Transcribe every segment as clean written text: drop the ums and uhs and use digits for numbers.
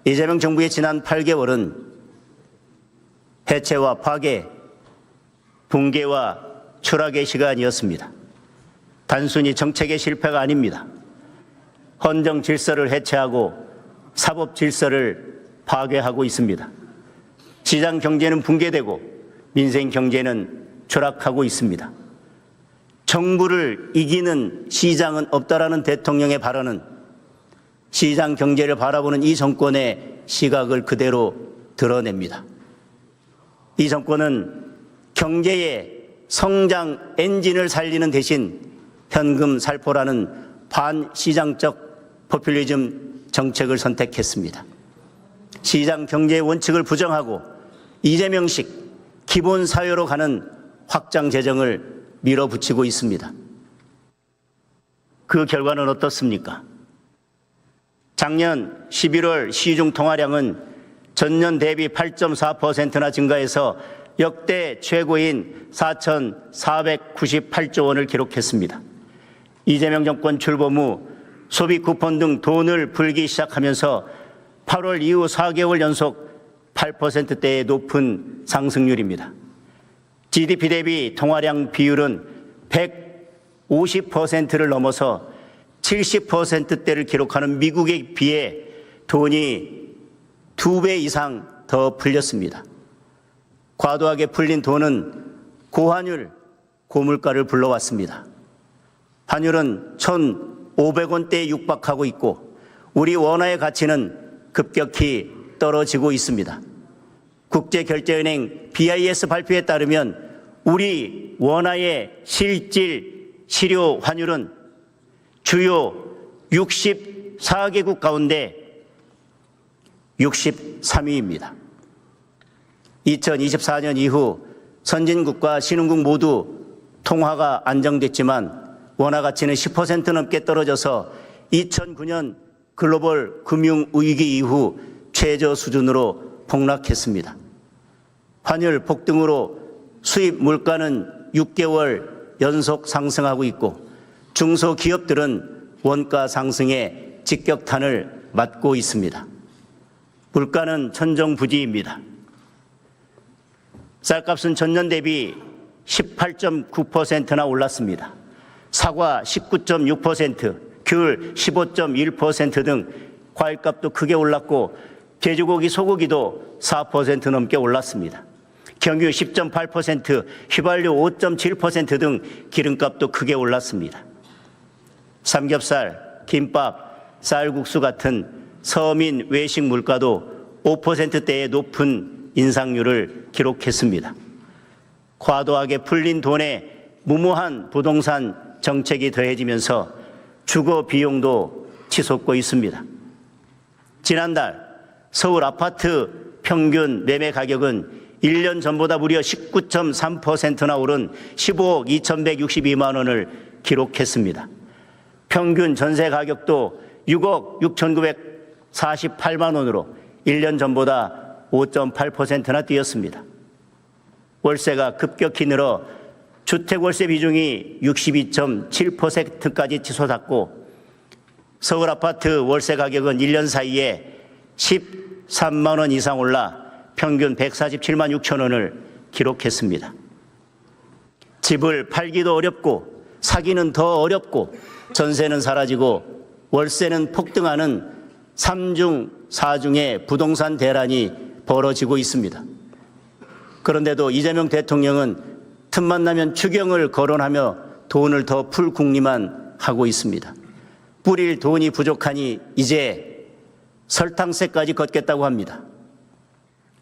이재명 정부의 지난 8개월은 해체와 파괴, 붕괴와 추락의 시간이었습니다. 단순히 정책의 실패가 아닙니다. 헌정 질서를 해체하고 사법 질서를 파괴하고 있습니다. 시장 경제는 붕괴되고 민생 경제는 추락하고 있습니다. 정부를 이기는 시장은 없다라는 대통령의 발언은 시장 경제를 바라보는 이 정권의 시각을 그대로 드러냅니다. 이 정권은 경제의 성장 엔진을 살리는 대신 현금 살포라는 반시장적 포퓰리즘 정책을 선택했습니다. 시장 경제의 원칙을 부정하고 이재명식 기본 사회로 가는 확장 재정을 밀어붙이고 있습니다. 그 결과는 어떻습니까? 작년 11월 시중 통화량은 전년 대비 8.4%나 증가해서 역대 최고인 4,498조 원을 기록했습니다. 이재명 정권 출범 후 소비 쿠폰 등 돈을 풀기 시작하면서 8월 이후 4개월 연속 8%대의 높은 상승률입니다. GDP 대비 통화량 비율은 150%를 넘어서 70%대를 기록하는 미국에 비해 돈이 2배 이상 더 풀렸습니다. 과도하게 풀린 돈은 고환율, 고물가를 불러왔습니다. 환율은 1,500원대에 육박하고 있고 우리 원화의 가치는 급격히 떨어지고 있습니다. 국제결제은행 BIS 발표에 따르면 우리 원화의 실질 실효 환율은 주요 64개국 가운데 63위입니다. 2024년 이후 선진국과 신흥국 모두 통화가 안정됐지만 원화 가치는 10% 넘게 떨어져서 2009년 글로벌 금융위기 이후 최저 수준으로 폭락했습니다. 환율 폭등으로 수입 물가는 6개월 연속 상승하고 있고 중소기업들은 원가 상승에 직격탄을 맞고 있습니다. 물가는 천정부지입니다. 쌀값은 전년 대비 18.9%나 올랐습니다. 사과 19.6%, 귤 15.1% 등 과일값도 크게 올랐고 돼지고기, 소고기도 4% 넘게 올랐습니다. 경유 10.8%, 휘발유 5.7% 등 기름값도 크게 올랐습니다. 삼겹살, 김밥, 쌀국수 같은 서민 외식 물가도 5%대의 높은 인상률을 기록했습니다. 과도하게 풀린 돈에 무모한 부동산 정책이 더해지면서 주거 비용도 치솟고 있습니다. 지난달 서울 아파트 평균 매매 가격은 1년 전보다 무려 19.3%나 오른 15억 2,162만 원을 기록했습니다. 평균 전세 가격도 6억 6,948만 원으로 1년 전보다 5.8%나 뛰었습니다. 월세가 급격히 늘어 주택월세 비중이 62.7%까지 치솟았고 서울 아파트 월세 가격은 1년 사이에 13만 원 이상 올라 평균 147만 6천 원을 기록했습니다. 집을 팔기도 어렵고 사기는 더 어렵고 전세는 사라지고 월세는 폭등하는 3중 4중의 부동산 대란이 벌어지고 있습니다. 그런데도 이재명 대통령은 틈만 나면 추경을 거론하며 돈을 더 풀 궁리만 하고 있습니다. 뿌릴 돈이 부족하니 이제 설탕세까지 걷겠다고 합니다.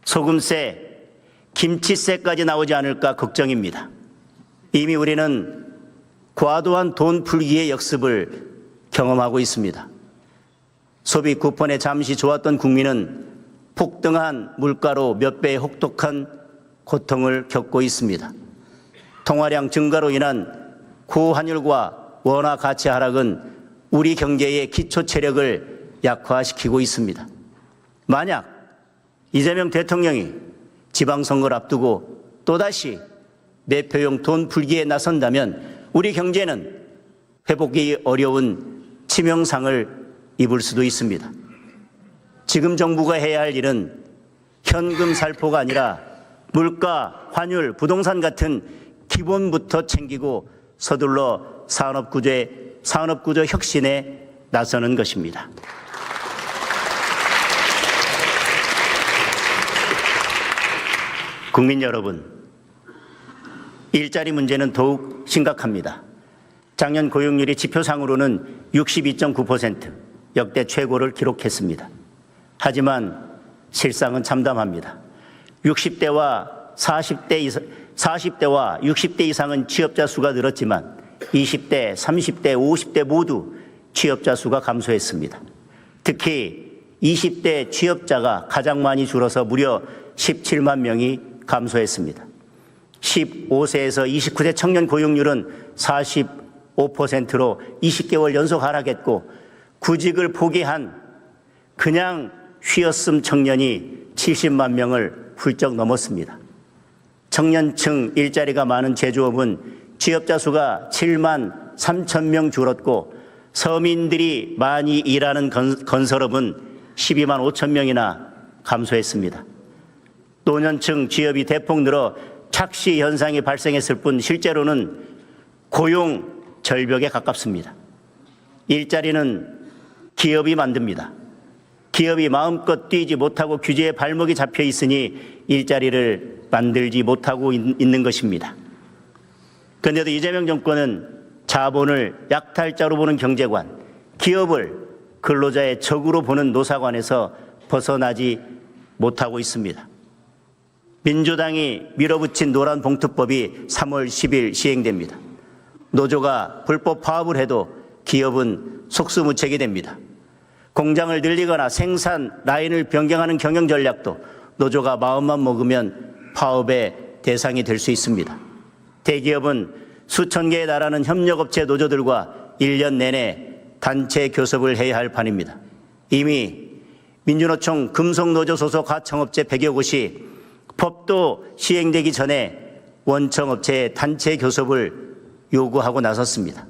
소금세, 김치세까지 나오지 않을까 걱정입니다. 이미 우리는 과도한 돈 풀기의 역습을 경험하고 있습니다. 소비 쿠폰에 잠시 좋았던 국민은 폭등한 물가로 몇 배의 혹독한 고통을 겪고 있습니다. 통화량 증가로 인한 고환율과 원화 가치 하락은 우리 경제의 기초 체력을 약화시키고 있습니다. 만약 이재명 대통령이 지방선거를 앞두고 또다시 매표용 돈 풀기에 나선다면 우리 경제는 회복이 어려운 치명상을 입을 수도 있습니다. 지금 정부가 해야 할 일은 현금 살포가 아니라 물가, 환율, 부동산 같은 기본부터 챙기고 서둘러 산업구조 혁신에 나서는 것입니다. 국민 여러분, 일자리 문제는 더욱 심각합니다. 작년 고용률이 지표상으로는 62.9%, 역대 최고를 기록했습니다. 하지만 실상은 참담합니다. 60대와 60대 이상은 취업자 수가 늘었지만 20대, 30대, 50대 모두 취업자 수가 감소했습니다. 특히 20대 취업자가 가장 많이 줄어서 무려 17만 명이 감소했습니다. 15세에서 29세 청년 고용률은 45%로 20개월 연속 하락했고 구직을 포기한 그냥 쉬었음 청년이 70만 명을 훌쩍 넘었습니다. 청년층 일자리가 많은 제조업은 취업자 수가 7만 3천 명 줄었고 서민들이 많이 일하는 건설업은 12만 5천 명이나 감소했습니다. 노년층 취업이 대폭 늘어 착시 현상이 발생했을 뿐 실제로는 고용 절벽에 가깝습니다. 일자리는 기업이 만듭니다. 기업이 마음껏 뛰지 못하고 규제에 발목이 잡혀 있으니 일자리를 만들지 못하고 있는 것입니다. 그런데도 이재명 정권은 자본을 약탈자로 보는 경제관, 기업을 근로자의 적으로 보는 노사관에서 벗어나지 못하고 있습니다. 민주당이 밀어붙인 노란봉투법이 3월 10일 시행됩니다. 노조가 불법 파업을 해도 기업은 속수무책이 됩니다. 공장을 늘리거나 생산 라인을 변경하는 경영 전략도 노조가 마음만 먹으면 파업의 대상이 될 수 있습니다. 대기업은 수천 개에 달하는 협력업체 노조들과 1년 내내 단체 교섭을 해야 할 판입니다. 이미 민주노총 금속노조 소속 하청업체 100여 곳이 법도 시행되기 전에 원청업체의 단체 교섭을 요구하고 나섰습니다.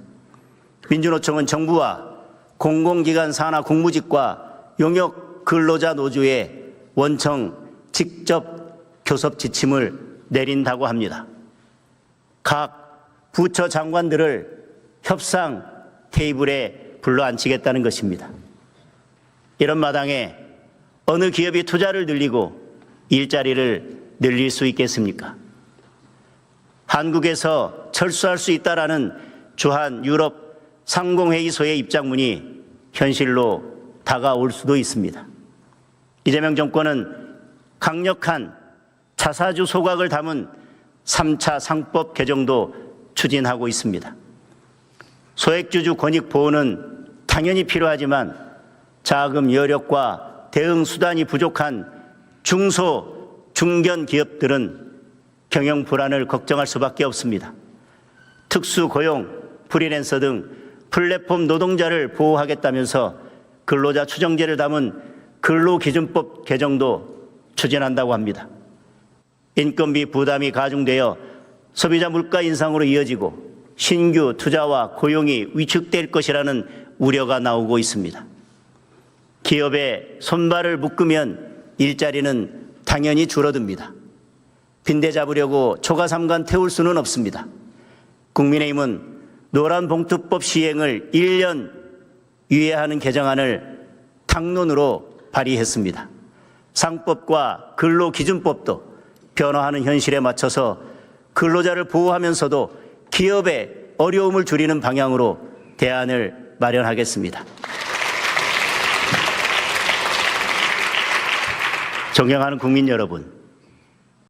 민주노총은 정부와 공공기관 산하 공무직과 용역 근로자 노조의 원청 직접 교섭 지침을 내린다고 합니다. 각 부처 장관들을 협상 테이블에 불러앉히겠다는 것입니다. 이런 마당에 어느 기업이 투자를 늘리고 일자리를 늘릴 수 있겠습니까? 한국에서 철수할 수 있다라는 주한 유럽 상공회의소의 입장문이 현실로 다가올 수도 있습니다. 이재명 정권은 강력한 자사주 소각을 담은 3차 상법 개정도 추진하고 있습니다. 소액주주 권익 보호는 당연히 필요하지만 자금 여력과 대응 수단이 부족한 중소, 중견 기업들은 경영 불안을 걱정할 수밖에 없습니다. 특수고용, 프리랜서 등 플랫폼 노동자를 보호하겠다면서 근로자 추정제를 담은 근로기준법 개정도 추진한다고 합니다. 인건비 부담이 가중되어 소비자 물가 인상으로 이어지고 신규 투자와 고용이 위축될 것이라는 우려가 나오고 있습니다. 기업에 손발을 묶으면 일자리는 당연히 줄어듭니다. 빈대 잡으려고 초가삼간 태울 수는 없습니다. 국민의힘은 노란봉투법 시행을 1년 유예하는 개정안을 당론으로 발의했습니다. 상법과 근로기준법도 변화하는 현실에 맞춰서 근로자를 보호하면서도 기업의 어려움을 줄이는 방향으로 대안을 마련하겠습니다. 존경하는 국민 여러분,